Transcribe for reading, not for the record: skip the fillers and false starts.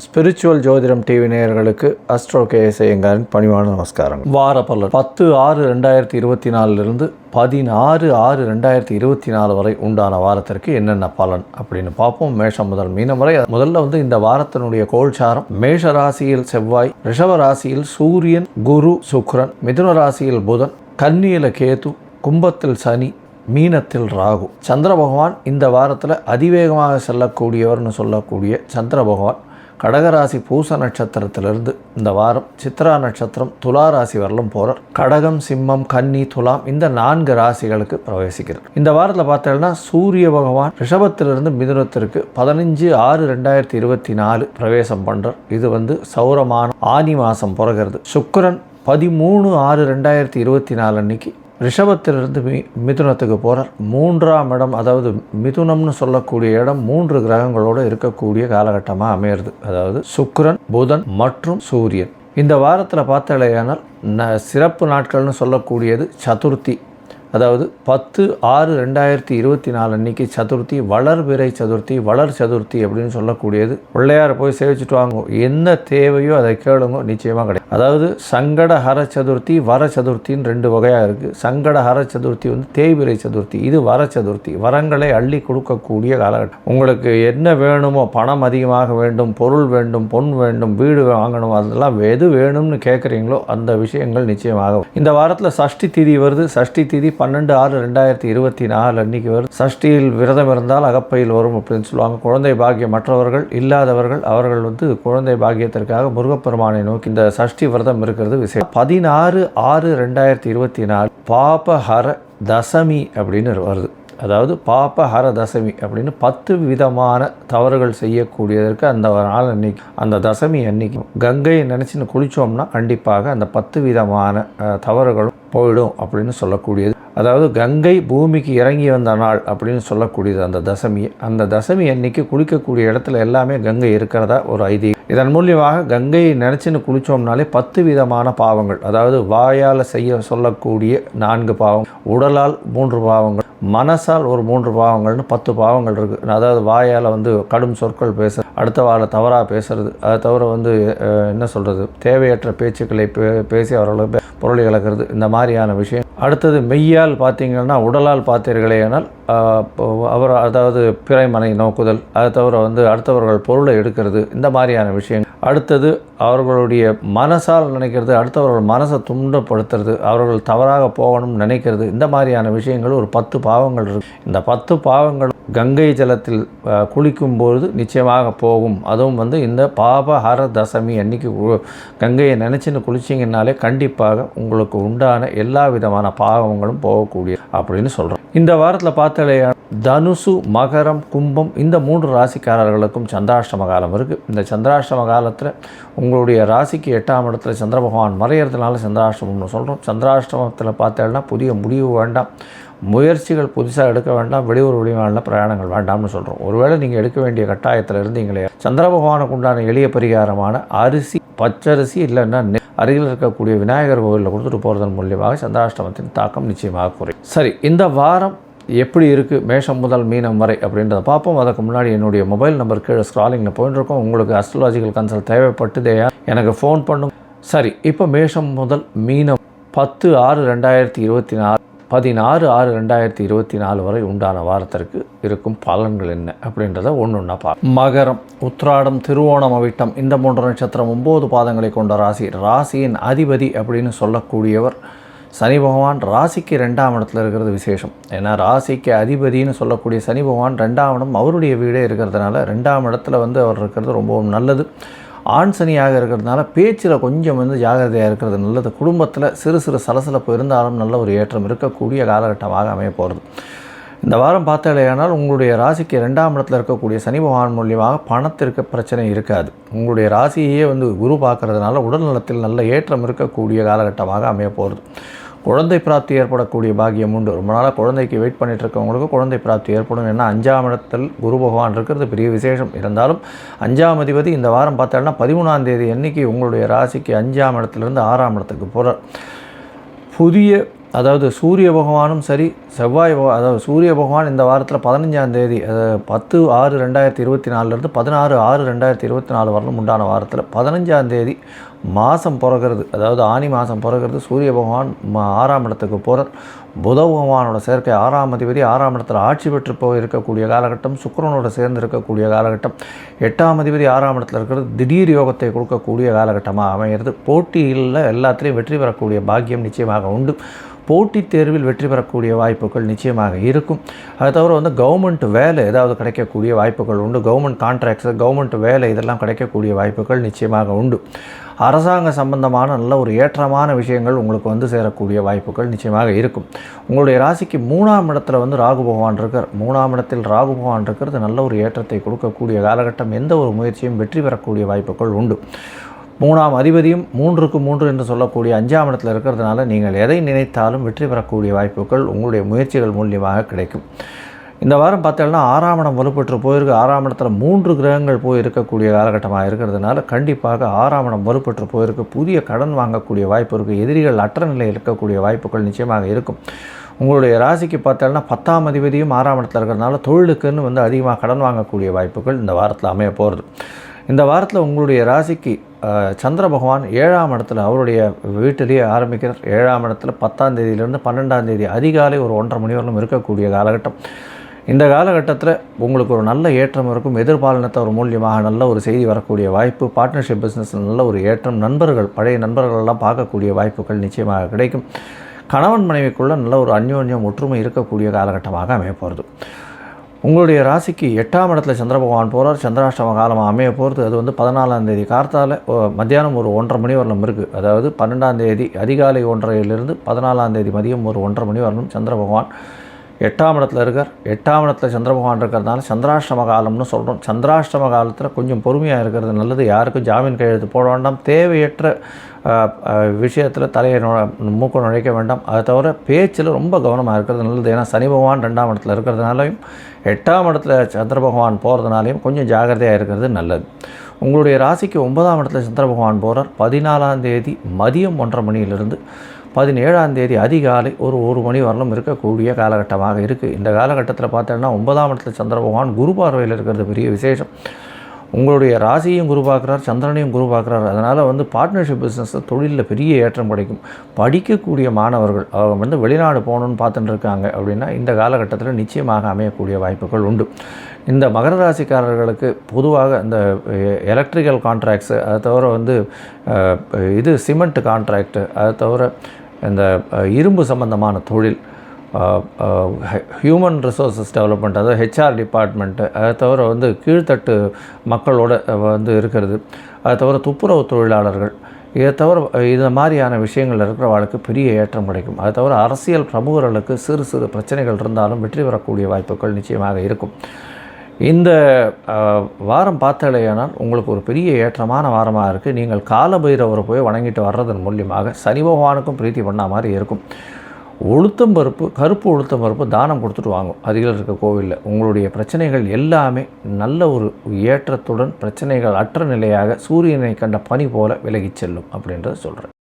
Spiritual ஜோதிடம் TV நேயர்களுக்கு astro KS ஐயங்காரின் பணிவான நமஸ்காரங்கள். வார பலன் 10/6/2024 16/6/2024 வரை உண்டான வாரத்திற்கு என்னென்ன பலன் அப்படின்னு பார்ப்போம். மேஷம் முதல் மீனம் வரை. முதல்ல இந்த வாரத்தினுடைய கோல்சாரம்: மேஷ ராசியில் செவ்வாய், ரிஷப ராசியில் சூரியன், குரு, சுக்கிரன், மிதுன ராசியில் புதன், கன்னியில கேது, கும்பத்தில் சனி, மீனத்தில் ராகு. சந்திர பகவான் இந்த வாரத்தில் அதிவேகமாக செல்லக்கூடியவர்னு சொல்லக்கூடிய சந்திர பகவான் கடகராசி பூச நட்சத்திரத்திலிருந்து இந்த வாரம் சித்ரா நட்சத்திரம் துலா ராசி வரலும் போகிறார். கடகம், சிம்மம், கன்னி, துலாம் இந்த 4 ராசிகளுக்கு பிரவேசிக்கிறார். இந்த வாரத்தில் பார்த்தீங்கன்னா சூரிய பகவான் ரிஷபத்திலிருந்து மிதுனத்திற்கு 15/6/2024 பிரவேசம் பண்ணுறார். இது சௌரமான ஆனி மாதம் பிறகுறது. சுக்கிரன் 13/6/2024 அன்னைக்கு ரிஷபத்திலிருந்து மிதுனத்துக்கு போகிறார். 3ஆம் இடம், அதாவது மிதுனம்னு சொல்லக்கூடிய இடம் 3 கிரகங்களோடு இருக்கக்கூடிய காலகட்டமாக அமையிறது. அதாவது சுக்கிரன், புதன் மற்றும் சூரியன். இந்த வாரத்தில் பார்த்தாலேயானால் சிறப்பு நாட்கள்னு சொல்லக்கூடியது சதுர்த்தி. அதாவது 10/6/2024 அன்னைக்கு சதுர்த்தி, வளர்பிறை சதுர்த்தி, வளர் சதுர்த்தி அப்படின்னு சொல்லக்கூடியது. பிள்ளையாரை போய் சேவிச்சுட்டு வாங்க, என்ன தேவையோ அதை கேளுங்க, நிச்சயமாக கிடைக்கும். அதாவது சங்கடஹர சதுர்த்தி, வர சதுர்த்தின்னு 2 வகையாக இருக்குது. சங்கடஹர சதுர்த்தி தேய்பிறை சதுர்த்தி, இது வர சதுர்த்தி. வரங்களை அள்ளி கொடுக்கக்கூடிய காலகட்டம். உங்களுக்கு என்ன வேணுமோ, பணம் அதிகமாக வேண்டும், பொருள் வேண்டும், பொன் வேண்டும், வீடு வாங்கணும், அதெல்லாம் எது வேணும்னு கேட்குறீங்களோ அந்த விஷயங்கள் நிச்சயமாக. இந்த வாரத்தில் சஷ்டி திதி வருது. சஷ்டி திதி 12/6/2024 அன்னைக்கு வரும். சஷ்டியில் விரதம் இருந்தால் அகப்பையில் வரும் அப்படின்னு சொல்லுவாங்க. குழந்தை பாக்கியம் மற்றவர்கள் இல்லாதவர்கள் அவர்கள் குழந்தை பாக்கியத்திற்காக முருகப்பெருமானை நோக்கி இந்த சஷ்டி விரதம் இருக்கிறது விசேஷம். 16/6/2024 பாபஹர தசமி அப்படின்னு வருது. அதாவது பாபஹர தசமி அப்படின்னு 10 விதமான தவறுகள் செய்யக்கூடியதற்கு அந்த நாள் அன்னைக்கு, அந்த தசமி அன்னைக்கு கங்கையை நினச்சின்னு குளித்தோம்னா கண்டிப்பாக அந்த 10 விதமான தவறுகளும் போயிடும் அப்படின்னு சொல்லக்கூடியது. அதாவது கங்கை பூமிக்கு இறங்கி வந்த நாள் அப்படின்னு சொல்லக்கூடியது அந்த தசமி. அந்த தசமி அன்னைக்கு குளிக்கக்கூடிய இடத்துல எல்லாமே கங்கை இருக்கிறதா ஒரு ஐதீகம். இதன் மூலியமாக கங்கையை நினச்சின்னு குளித்தோம்னாலே 10 விதமான பாவங்கள், அதாவது வாயால் செய்ய சொல்லக்கூடிய 4 பாவங்கள், உடலால் 3 பாவங்கள், மனசால் ஒரு 3 பாவங்கள்னு 10 பாவங்கள் இருக்குது. அதாவது வாயால் கடும் சொற்கள் பேசுறது, அடுத்த வார தவறாக பேசுறது, அதை தவிர என்ன சொல்கிறது, தேவையற்ற பேச்சுக்களை பேசி அவர்களுக்கு பொருளை இழக்கிறது, இந்த மாதிரியான விஷயம். அடுத்தது மெய்யால் பார்த்தீங்கன்னா, உடலால் பார்த்தீர்களே ஆனால் அதாவது பிறைமனை நோக்குதல், அதை தவிர அடுத்தவர்கள் பொருளை எடுக்கிறது, இந்த மாதிரியான விஷயங்கள். அடுத்தது அவர்களுடைய மனசால் நினைக்கிறது, அடுத்தவர்கள் மனசை துண்டப்படுத்துறது, அவர்கள் தவறாக போகணும்னு நினைக்கிறது, இந்த மாதிரியான விஷயங்கள் ஒரு 10 பாவங்கள் இருக்குது. இந்த 10 பாவங்கள் கங்கை ஜலத்தில் குளிக்கும்போது நிச்சயமாக போகும். அதுவும் இந்த பாபஹர தசமி அன்னைக்கு கங்கையை நினச்சின்னு குளிச்சிங்கனாலே கண்டிப்பாக உங்களுக்கு உண்டான எல்லா விதமான பாவங்களும் போகக்கூடிய அப்படின்னு சொல்கிறோம். இந்த வாரத்தில் பார்த்தாலே தனுசு, மகரம், கும்பம் இந்த 3 ராசிக்காரர்களுக்கும் சந்திராஷ்டம காலம் இருக்குது. இந்த சந்திராஷ்டம காலத்தில் உங்களுடைய ராசிக்கு 8ஆம் இடத்துல சந்திர பகவான் மறையிறதுனால சந்திராஷ்டமம்னு சொல்கிறோம். சந்திராஷ்டமத்தில் பார்த்தேன்னா புதிய முடிவு வேண்டாம், முயற்சிகள் புதுசாக எடுக்க வேண்டாம், வெளியூர் வெளிமாநில பிரயாணங்கள் வேண்டாம்னு சொல்கிறோம். ஒருவேளை நீங்கள் எடுக்க வேண்டிய கட்டாயத்தில் இருந்தீங்களே, சந்திர பகவானுக்கு உண்டான எளிய பரிகாரமான அரிசி, பச்சரிசி இல்லைன்னா அருகில் இருக்கக்கூடிய விநாயகர் கோவிலில் கொடுத்துட்டு போகிறதன் மூலியமாக சந்திராஷ்டமத்தின் தாக்கம் நிச்சயமாக குறையும். சரி, இந்த வாரம் எப்படி இருக்குது மேஷம் முதல் மீனம் வரை அப்படின்றத பார்ப்போம். அதுக்கு முன்னாடி என்னுடைய மொபைல் நம்பர் கீழே ஸ்க்ராலிங்கில் போயிட்டு இருக்கோம். உங்களுக்கு அஸ்ட்ராலஜிக்கல் கன்சல்ட் தேவைப்பட்டுதேயா எனக்கு ஃபோன் பண்ணுங்க. சரி, இப்போ மேஷம் முதல் மீனம் 10/6/2024 16/6/2024 வரை உண்டான வாரத்திற்கு இருக்கும் பலன்கள் என்ன அப்படின்றத ஒன்றா பார்ப்போம். மகரம், உத்திராடம், திருவோணம், அவிட்டம் இந்த 3 நட்சத்திரம் 9 பாதங்களை கொண்ட ராசி. ராசியின் அதிபதி அப்படின்னு சொல்லக்கூடியவர் சனி பகவான். ராசிக்கு 2ஆம் இடத்துல இருக்கிறது விசேஷம். ஏன்னா ராசிக்கு அதிபதினு சொல்லக்கூடிய சனி பகவான் 2ஆம் இடம் அவருடைய வீடே இருக்கிறதுனால 2ஆம் இடத்துல அவர் இருக்கிறது ரொம்பவும் நல்லது. ஆண் சனியாக இருக்கிறதுனால பேச்சில் கொஞ்சம் ஜாகிரதையாக இருக்கிறது நல்லது. குடும்பத்தில் சிறு சிறு சலசலப்பு இருந்தாலும் நல்ல ஒரு ஏற்றம் இருக்கக்கூடிய காலகட்டமாக அமைய போகிறது. இந்த வாரம் பார்த்தாலேயானால் உங்களுடைய ராசிக்கு 2ஆம் இடத்துல இருக்கக்கூடிய சனி பகவான் மூலியமாக பணத்திற்கு பிரச்சனை இருக்காது. உங்களுடைய ராசியே குரு பார்க்கறதுனால உடல் நலத்தில் நல்ல ஏற்றம் இருக்கக்கூடிய காலகட்டமாக அமைய போகிறது. குழந்தை பிராப்தி ஏற்படக்கூடிய பாக்கியம் உண்டு. ரொம்ப நாளாக குழந்தைக்கு வெயிட் பண்ணிட்டு இருக்கவங்களுக்கு குழந்தை பிராப்தி ஏற்படும். ஏன்னா 5ஆம் இடத்தில் குரு பகவான் இருக்கிறது பெரிய விசேஷம். இருந்தாலும் 5ஆம் அதிபதி இந்த வாரம் பார்த்தாங்கன்னா 13ஆம் தேதி அன்னைக்கு உங்களுடைய ராசிக்கு 5ஆம் இடத்துலேருந்து 6ஆம் இடத்துக்கு போகிறார். புதிய அதாவது சூரிய பகவானும் சரி அதாவது சூரிய பகவான் இந்த வாரத்தில் 15ஆம் தேதி 10/6/2024 16/6/2024 வரலும் உண்டான வாரத்தில் 15ஆம் தேதி மாதம் பிறகுறது, அதாவது ஆனி மாதம் பிறகுறது. சூரிய பகவான் 6ஆம் இடத்துக்கு போகிறார். புத பகவானோட சேர்க்கை 6ஆம் அதிபதி 6ஆம் இடத்துல ஆட்சி பெற்று போய் இருக்கக்கூடிய காலகட்டம், சுக்கிரனோட சேர்ந்து இருக்கக்கூடிய காலகட்டம். 8ஆம் அதிபதி 6ஆம் இடத்துல இருக்கிறது திடீர் யோகத்தை கொடுக்கக்கூடிய காலகட்டமாக அமைகிறது. போட்டியில் எல்லாத்துலேயும் வெற்றி பெறக்கூடிய பாக்கியம் நிச்சயமாக உண்டு. போட்டித் தேர்வில் வெற்றி பெறக்கூடிய வாய்ப்புகள் நிச்சயமாக இருக்கும். அதை தவிர கவர்மெண்ட் வேலை ஏதாவது கிடைக்கக்கூடிய வாய்ப்புகள் உண்டு. கவர்மெண்ட் கான்ட்ராக்ட்ஸு, கவர்மெண்ட் வேலை இதெல்லாம் கிடைக்கக்கூடிய வாய்ப்புகள் நிச்சயமாக உண்டு. அரசாங்க சம்பந்தமான நல்ல ஒரு ஏற்றமான விஷயங்கள் உங்களுக்கு சேரக்கூடிய வாய்ப்புகள் நிச்சயமாக இருக்கும். உங்களுடைய ராசிக்கு 3ஆம் இடத்துல ராகு பகவான் இருக்கார். 3ஆம் இடத்தில் ராகு பகவான் இருக்கிறது நல்ல ஒரு ஏற்றத்தை கொடுக்கக்கூடிய காலகட்டம். எந்த ஒரு முயற்சியும் வெற்றி பெறக்கூடிய வாய்ப்புகள் உண்டு. 3ஆம் அதிபதியும் 3க்கு 3 என்று சொல்லக்கூடிய 5ஆம் இடத்தில் இருக்கிறதுனால நீங்கள் எதை நினைத்தாலும் வெற்றி பெறக்கூடிய வாய்ப்புகள் உங்களுடைய முயற்சிகள் மூலியமாக கிடைக்கும். இந்த வாரம் பார்த்தீங்கன்னா 6ஆம் இடம் வலுப்பெற்று போயிருக்கு. 6ஆம் இடத்துல 3 கிரகங்கள் போய் இருக்கக்கூடிய காலகட்டமாக இருக்கிறதுனால கண்டிப்பாக 6ஆம் இடம் வலுப்பெற்று போயிருக்கு. புதிய கடன் வாங்கக்கூடிய வாய்ப்பு இருக்குது. எதிரிகள் அற்ற நிலையில் இருக்கக்கூடிய வாய்ப்புகள் நிச்சயமாக இருக்கும். உங்களுடைய ராசிக்கு பார்த்தோன்னா 10ஆம் அதிபதியும் 6ஆம் இடத்துல இருக்கிறதுனால தொழிலுக்குன்னு அதிகமாக கடன் வாங்கக்கூடிய வாய்ப்புகள் இந்த வாரத்தில் அமைய போகிறது. இந்த வாரத்தில் உங்களுடைய ராசிக்கு சந்திர பகவான் 7ஆம் இடத்துல அவருடைய வீட்டிலேயே ஆரம்பிக்கிறார். 7ஆம் இடத்துல 10ஆம் தேதியிலிருந்து 12ஆம் தேதி அதிகாலை ஒரு 1:30 மணி வரலும் இருக்கக்கூடிய காலகட்டம். இந்த காலகட்டத்தில் உங்களுக்கு ஒரு நல்ல ஏற்றம் இருக்கும். எதிர்பாலினத்தவர் மூலியமாக நல்ல ஒரு செய்தி வரக்கூடிய வாய்ப்பு. பார்ட்னர்ஷிப் பிஸ்னஸில் நல்ல ஒரு ஏற்றம். நண்பர்கள், பழைய நண்பர்களெல்லாம் பார்க்கக்கூடிய வாய்ப்புகள் நிச்சயமாக கிடைக்கும். கணவன் மனைவிக்குள்ளே நல்ல ஒரு அந்யோன்யம் ஒற்றுமை இருக்கக்கூடிய காலகட்டமாக அமைய போகிறது. உங்களுடைய ராசிக்கு 8ஆம் இடத்துல சந்திர பகவான் போகிறார். சந்திராஷ்டம காலமாக அமைய போகிறது. அது 14ஆம் தேதி கார்த்தால மத்தியானம் ஒரு 1:30 மணி வரலும் இருக்குது. அதாவது 12ஆம் தேதி அதிகாலை 1:30 14ஆம் தேதி மதியம் ஒரு 1:30 மணி வரலும் சந்திர பகவான் 8ஆம் இடத்துல இருக்கார். 8ஆம் இடத்துல சந்திர பகவான் இருக்கிறதுனால சந்திராஷ்டம காலம்னு சொல்கிறோம். சந்திராஷ்டம காலத்தில் கொஞ்சம் பொறுமையாக இருக்கிறது நல்லது. யாருக்கும் ஜாமீன் கையெழுத்து போட வேண்டாம். தேவையற்ற விஷயத்தில் தலையை மூக்க நுழைக்க வேண்டாம். அதை தவிர பேச்சில் ரொம்ப கவனமாக இருக்கிறது நல்லது. ஏன்னா சனி பகவான் 2ஆம் இடத்துல இருக்கிறதுனாலையும் 8ஆம் இடத்துல சந்திர பகவான் போகிறதுனாலையும் கொஞ்சம் ஜாகிரதையாக இருக்கிறது நல்லது. உங்களுடைய ராசிக்கு 9ஆம் இடத்துல சந்திர பகவான் போகிறார். 14ஆம் தேதி மதியம் 1:30 மணியிலிருந்து 17ஆம் தேதி அதிகாலை ஒரு 1 மணி வரலும் இருக்கக்கூடிய காலகட்டமாக இருக்குது. இந்த காலகட்டத்தில் பார்த்தோன்னா 9ஆம் இடத்துல சந்திர பகவான் குரு பார்வையில் இருக்கிறது பெரிய விசேஷம். உங்களுடைய ராசியும் குரு பார்க்குறார், சந்திரனையும் குரு பார்க்குறார். அதனால் பார்ட்னர்ஷிப் பிஸ்னஸ் தொழிலில் பெரிய ஏற்றம் கிடைக்கும். படிக்கக்கூடிய மாணவர்கள் அவங்க வெளிநாடு போகணுன்னு பார்த்துட்டு இருக்காங்க அப்படின்னா இந்த காலகட்டத்தில் நிச்சயமாக அமையக்கூடிய வாய்ப்புகள் உண்டு. இந்த மகர ராசிக்காரர்களுக்கு பொதுவாக இந்த எலக்ட்ரிக்கல் கான்ட்ராக்ட்ஸு, அதை தவிர சிமெண்ட் கான்ட்ராக்டு, அதை தவிர இந்த இரும்பு சம்பந்தமான தொழில், ஹியூமன் ரிசோர்ஸஸ் டெவலப்மெண்ட், அதாவது ஹெச்ஆர் டிபார்ட்மெண்ட்டு, அதை தவிர கீழ்த்தட்டு மக்களோட இருக்கிறது, அதை தவிர துப்புரவு தொழிலாளர்கள், இதை தவிர இந்த மாதிரியான விஷயங்கள் இருக்கிறவர்களுக்கு பெரிய ஏற்றம் கிடைக்கும். அதை தவிர அரசியல் பிரமுகர்களுக்கு சிறு சிறு பிரச்சனைகள் இருந்தாலும் வெற்றி பெறக்கூடிய வாய்ப்புகள் நிச்சயமாக இருக்கும். இந்த வாரம் பார்த்தாலேயானால் உங்களுக்கு ஒரு பெரிய ஏற்றமான வாரமாக இருக்குது. நீங்கள் காலபைரவரை போய் வணங்கிட்டு வர்றதன் மூலியமாக சனி பகவானுக்கும் பிரீத்தி பண்ண மாதிரி இருக்கும். கருப்பு உளுத்தம் பருப்பு தானம் கொடுத்துட்டு வாங்கும் அருகில் இருக்க கோவிலில். உங்களுடைய பிரச்சனைகள் எல்லாமே நல்ல ஒரு ஏற்றத்துடன் பிரச்சனைகள் அற்ற நிலையாக சூரியனை கண்ட பனி போல விலகிச் செல்லும் அப்படின்றத சொல்கிறேன்.